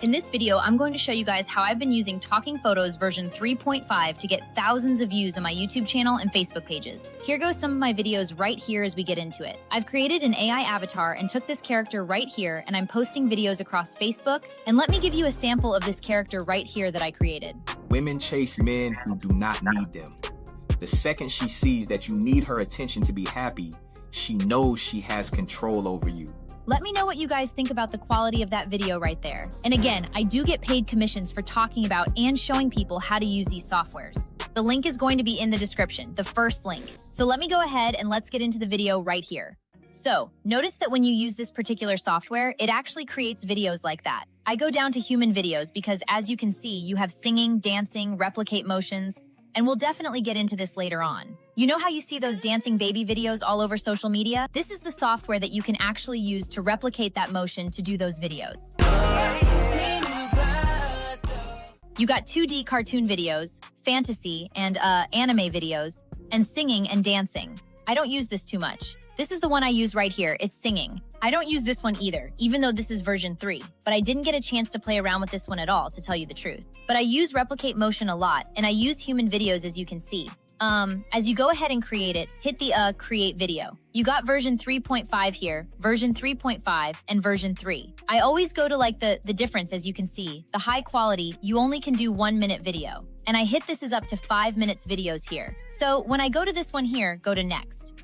In this video, I'm going to show you guys how I've been using Talking Photos version 3.5 to get thousands of views on my YouTube channel and Facebook pages. Here goes some of my videos right here as we get into it. I've created an AI avatar and took this character right here, and I'm posting videos across Facebook. And let me give you a sample of this character right here that I created. Women chase men who do not need them. The second she sees that you need her attention to be happy, she knows she has control over you. Let me know what you guys think about the quality of that video right there. And again, I do get paid commissions for talking about and showing people how to use these softwares. The link is going to be in the description, the first link. So let me go ahead and let's get into the video right here. So notice that when you use this particular software, it actually creates videos like that. I go down to human videos because as you can see, you have singing, dancing, replicate motions, and we'll definitely get into this later on. You know how you see those dancing baby videos all over social media? This is the software that you can actually use to replicate that motion to do those videos. You got 2D cartoon videos, fantasy, and anime videos, and singing and dancing. I don't use this too much. This is the one I use right here, it's singing. I don't use this one either, even though this is version 3, but I didn't get a chance to play around with this one at all, to tell you the truth. But I use replicate motion a lot, and I use human videos as you can see. As you go ahead and create it, hit the create video. You got version 3.5 here, version 3.5, and version 3. I always go to like the difference as you can see. The high quality, you only can do 1 minute video. And I hit this is up to 5 minutes videos here. So when I go to this one here, go to next.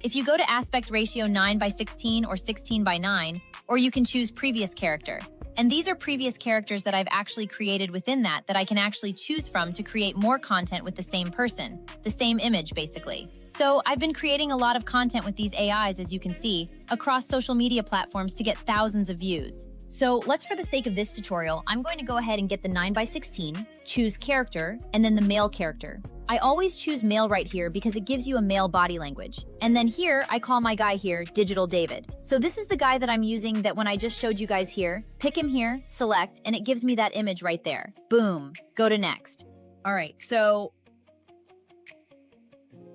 If you go to aspect ratio 9:16 or 16:9, or you can choose previous character. And these are previous characters that I've actually created within that I can actually choose from to create more content with the same person, the same image basically. So I've been creating a lot of content with these AIs, as you can see, across social media platforms to get thousands of views. So let's, for the sake of this tutorial, I'm going to go ahead and get the 9:16, choose character, and then the male character. I always choose male right here because it gives you a male body language. And then here, I call my guy here Digital David. So this is the guy that I'm using that when I just showed you guys here, pick him here, select, and it gives me that image right there. Boom, go to next. All right, so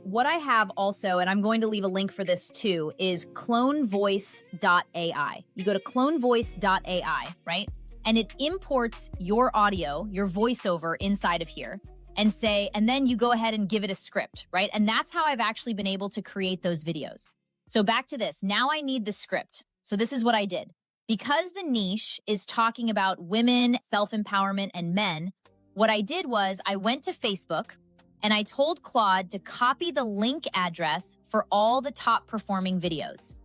what I have also, and I'm going to leave a link for this too, is clonevoice.ai. You go to clonevoice.ai, right? And it imports your audio, your voiceover inside of here and then you go ahead and give it a script, right? And that's how I've actually been able to create those videos. So back to this, now I need the script. So this is what I did. Because the niche is talking about women, self-empowerment, and men, what I did was I went to Facebook, and I told Claude to copy the link address for all the top performing videos.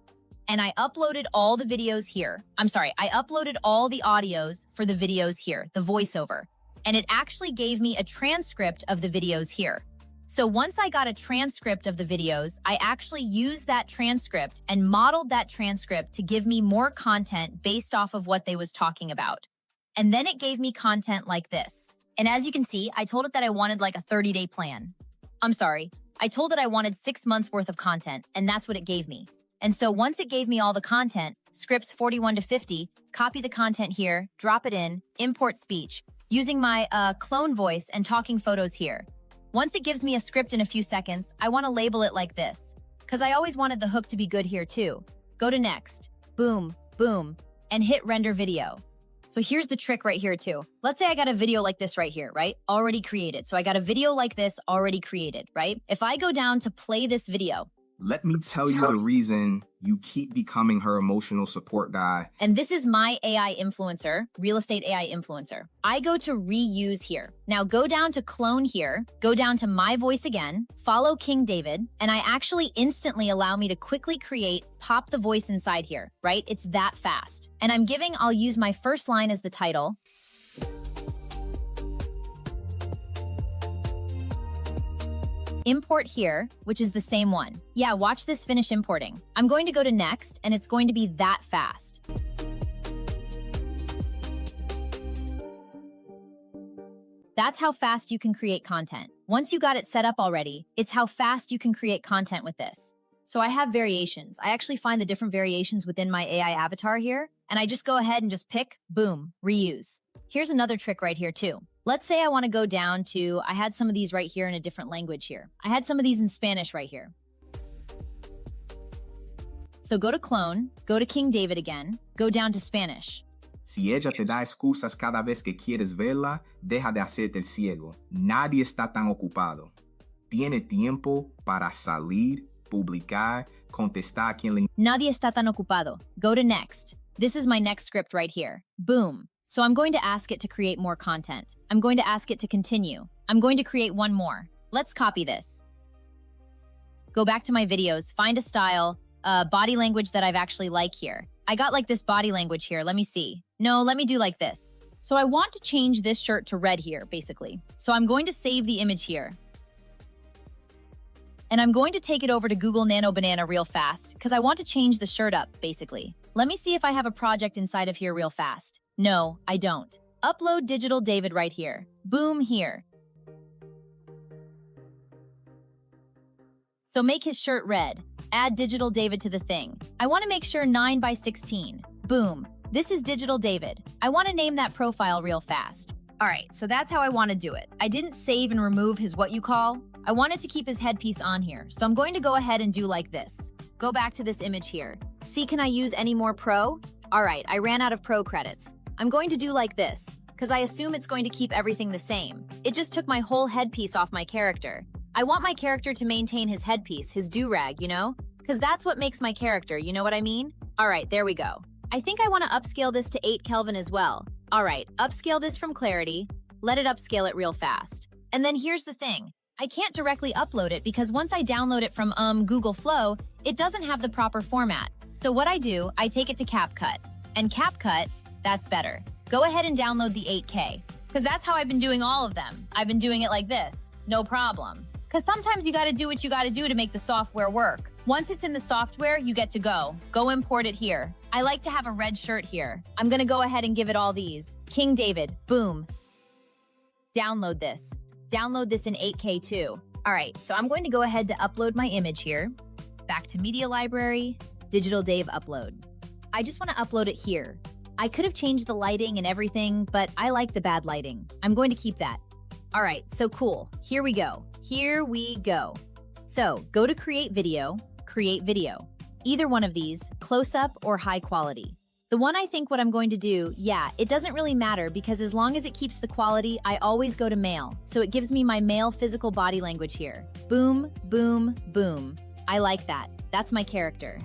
And I uploaded all the videos here. I uploaded all the audios for the videos here, the voiceover. And it actually gave me a transcript of the videos here. So once I got a transcript of the videos, I actually used that transcript and modeled that transcript to give me more content based off of what they was talking about. And then it gave me content like this. And as you can see, I told it that I wanted like a 30-day plan. I told it I wanted 6 months worth of content, and that's what it gave me. And so once it gave me all the content, scripts 41 to 50, copy the content here, drop it in, import speech, using my clone voice and talking photos here. Once it gives me a script in a few seconds, I want to label it like this, because I always wanted the hook to be good here too. Go to next, boom, boom, and hit render video. So here's the trick right here too. Let's say I got a video like this right here, right? Already created. So I got a video like this already created, right? If I go down to play this video. Let me tell you the reason you keep becoming her emotional support guy. And this is my AI influencer, real estate AI influencer. I go to reuse here. Now go down to clone here, go down to my voice again, follow King David, and I actually instantly allow me to quickly pop the voice inside here, right? It's that fast. And I'll use my first line as the title. Import here, which is the same one. Yeah, watch this finish importing. I'm going to go to next, and it's going to be that fast. That's how fast you can create content. Once you got it set up already, it's how fast you can create content with this. So I have variations. I actually find the different variations within my AI avatar here, and I just go ahead and just pick, boom, reuse. Here's another trick right here too. Let's say I want to go down to, I had some of these right here in a different language here. I had some of these in Spanish right here. So go to clone, go to King David again, go down to Spanish. Si ella te da excusas cada vez que quieres verla, deja de hacerte el ciego. Nadie está tan ocupado. Tiene tiempo para salir, publicar, contestar a quien le... Nadie está tan ocupado. Go to next. This is my next script right here. Boom. So I'm going to ask it to create more content. I'm going to ask it to continue. I'm going to create one more. Let's copy this. Go back to my videos, find a style, body language that I've actually like here. I got like this body language here. Let me see. No, let me do like this. So I want to change this shirt to red here, basically. So I'm going to save the image here. And I'm going to take it over to Google Nano Banana real fast because I want to change the shirt up, basically. Let me see if I have a project inside of here real fast. No, I don't. Upload Digital David right here. Boom, here. So make his shirt red. Add Digital David to the thing. I want to make sure 9:16. Boom. This is Digital David. I want to name that profile real fast. All right, so that's how I want to do it. I didn't save and remove his what you call. I wanted to keep his headpiece on here, so I'm going to go ahead and do like this. Go back to this image here. See, can I use any more pro? All right, I ran out of pro credits. I'm going to do like this, because I assume it's going to keep everything the same. It just took my whole headpiece off my character. I want my character to maintain his headpiece, his do-rag, you know? Because that's what makes my character, you know what I mean? All right, there we go. I think I want to upscale this to 8 Kelvin as well. All right, upscale this from clarity. Let it upscale it real fast. And then here's the thing. I can't directly upload it because once I download it from Google Flow, it doesn't have the proper format. So what I do, I take it to CapCut. And CapCut, that's better. Go ahead and download the 8K. Because that's how I've been doing all of them. I've been doing it like this. No problem. Because sometimes you got to do what you got to do to make the software work. Once it's in the software, you get to go. Go import it here. I like to have a red shirt here. I'm going to go ahead and give it all these. King David, boom. Download this. Download this in 8K too. All right, so I'm going to go ahead to upload my image here. Back to Media Library, Digital Dave upload. I just want to upload it here. I could have changed the lighting and everything, but I like the bad lighting. I'm going to keep that. All right, so cool. Here we go. Here we go. So go to create video. Either one of these, close up or high quality. The one I think what I'm going to do, yeah, it doesn't really matter because as long as it keeps the quality, I always go to male. So it gives me my male physical body language here. Boom, boom, boom. I like that. That's my character.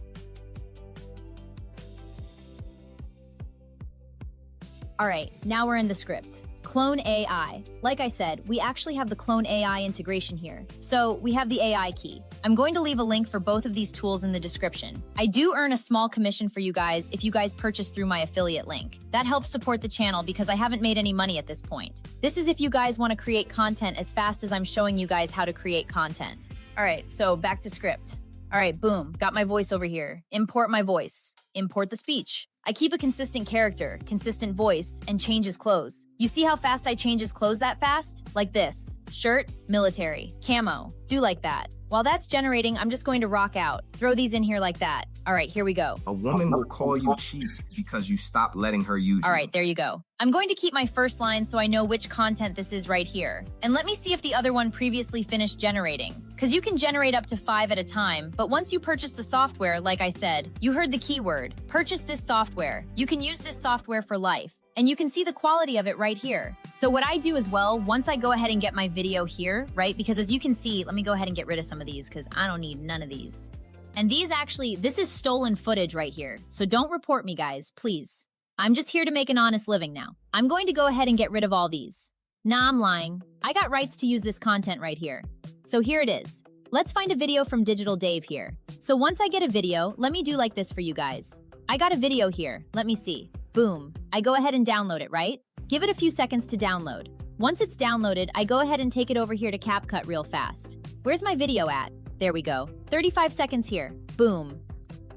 All right, now we're in the script. Clone AI. Like I said, we actually have the Clone AI integration here. So we have the AI key. I'm going to leave a link for both of these tools in the description. I do earn a small commission for you guys if you guys purchase through my affiliate link. That helps support the channel because I haven't made any money at this point. This is if you guys want to create content as fast as I'm showing you guys how to create content. All right, so back to script. All right, boom, got my voice over here. Import my voice. Import the speech. I keep a consistent character, consistent voice, and change his clothes. You see how fast I change his clothes that fast? Like this. Shirt, military, camo. Do like that. While that's generating, I'm just going to rock out. Throw these in here like that. All right, here we go. A woman will call you cheap because you stop letting her use you. All right, there you go. I'm going to keep my first line so I know which content this is right here. And let me see if the other one previously finished generating. Because you can generate up to 5 at a time, but once you purchase the software, like I said, you heard the keyword, purchase this software. You can use this software for life. And you can see the quality of it right here. So what I do as well, once I go ahead and get my video here, right? Because as you can see, let me go ahead and get rid of some of these because I don't need none of these. And these actually, this is stolen footage right here. So don't report me, guys, please. I'm just here to make an honest living now. I'm going to go ahead and get rid of all these. Nah, I'm lying. I got rights to use this content right here. So here it is. Let's find a video from Digital Dave here. So once I get a video, let me do like this for you guys. I got a video here. Let me see. Boom. I go ahead and download it, right? Give it a few seconds to download. Once it's downloaded, I go ahead and take it over here to CapCut real fast. Where's my video at? There we go. 35 seconds here. Boom.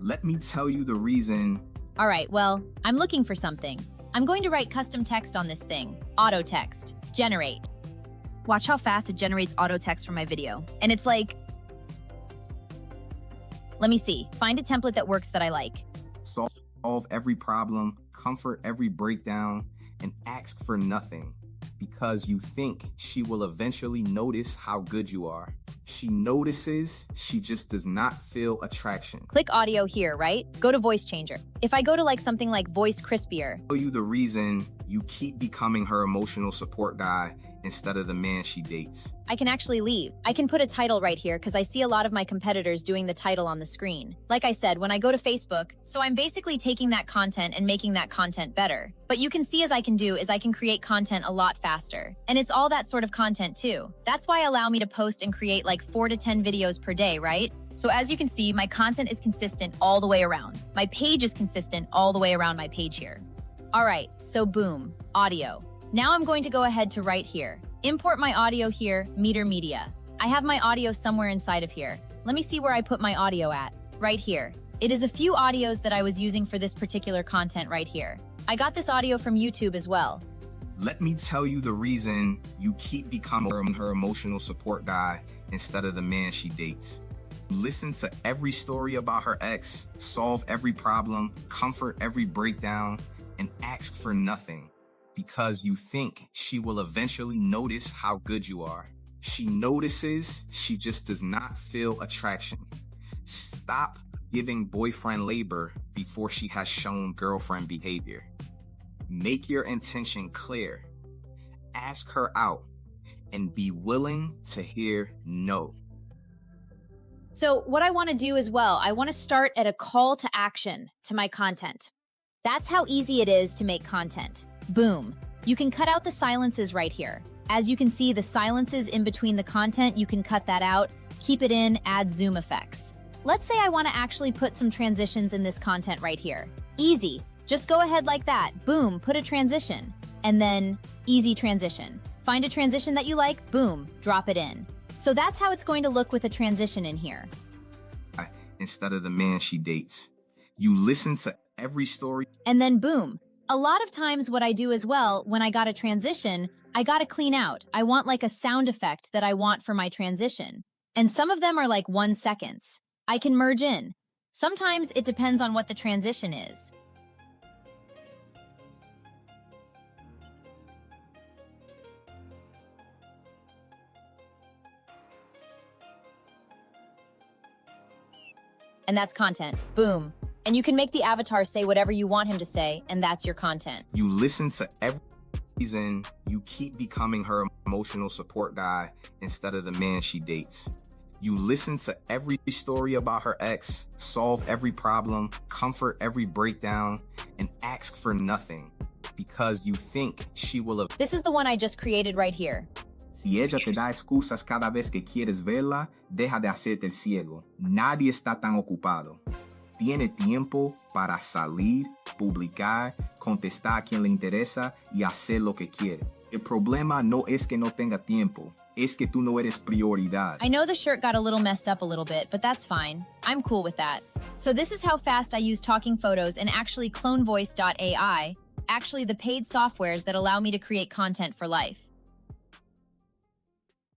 Let me tell you the reason. All right, well, I'm looking for something. I'm going to write custom text on this thing. Auto text. Generate. Watch how fast it generates auto text from my video. And it's like... Let me see. Find a template that works that I like. Solve every problem, comfort every breakdown, and ask for nothing because you think she will eventually notice how good you are. She notices, she just does not feel attraction. Click audio here, right? Go to voice changer. If I go to like something like voice crispier, Tell you the reason you keep becoming her emotional support guy instead of the man she dates. I can actually leave. I can put a title right here because I see a lot of my competitors doing the title on the screen. Like I said, when I go to Facebook, so I'm basically taking that content and making that content better. But you can see as I can do is I can create content a lot faster. And it's all that sort of content too. That's why allow me to post and create like 4 to 10 videos per day, right? So as you can see, my content is consistent all the way around. My page is consistent all the way around my page here. All right, so boom, audio. Now I'm going to go ahead to right here. Import my audio here, meter media. I have my audio somewhere inside of here. Let me see where I put my audio at. Right here. It is a few audios that I was using for this particular content right here. I got this audio from YouTube as well. Let me tell you the reason you keep becoming her emotional support guy instead of the man she dates. Listen to every story about her ex, solve every problem, comfort every breakdown, and ask for nothing because you think she will eventually notice how good you are. She notices, she just does not feel attraction. Stop giving boyfriend labor before she has shown girlfriend behavior. Make your intention clear. Ask her out and be willing to hear no. So what I want to do as well, I want to start at a call to action to my content. That's how easy it is to make content. Boom. You can cut out the silences right here. As you can see, the silences in between the content, you can cut that out, keep it in, add zoom effects. Let's say I want to actually put some transitions in this content right here. Easy. Just go ahead like that. Boom, put a transition. And then easy transition. Find a transition that you like, boom, drop it in. So that's how it's going to look with a transition in here. Instead of the man she dates. You listen to every story. And then boom. A lot of times what I do as well, when I got a transition, I got to clean out. I want like a sound effect that I want for my transition. And some of them are like 1 second. I can merge in. Sometimes it depends on what the transition is. And that's content. Boom. And you can make the avatar say whatever you want him to say, and that's your content. You listen to every reason you keep becoming her emotional support guy instead of the man she dates. You listen to every story about her ex, solve every problem, comfort every breakdown, and ask for nothing because you think she will have. This is the one I just created right here. Si ella te da excusas cada vez que quieres verla, deja de hacerte el ciego. Nadie está tan ocupado. Tiene tiempo para salir, publicar, contestar a quien le interesa y hacer lo que quiere. El problema no es que no tenga tiempo, es que tú no eres prioridad. I know the shirt got a little messed up a little bit, but that's fine. I'm cool with that. So this is how fast I use Talking Photos and actually TalkingPhotos.ai, actually the paid softwares that allow me to create content for life.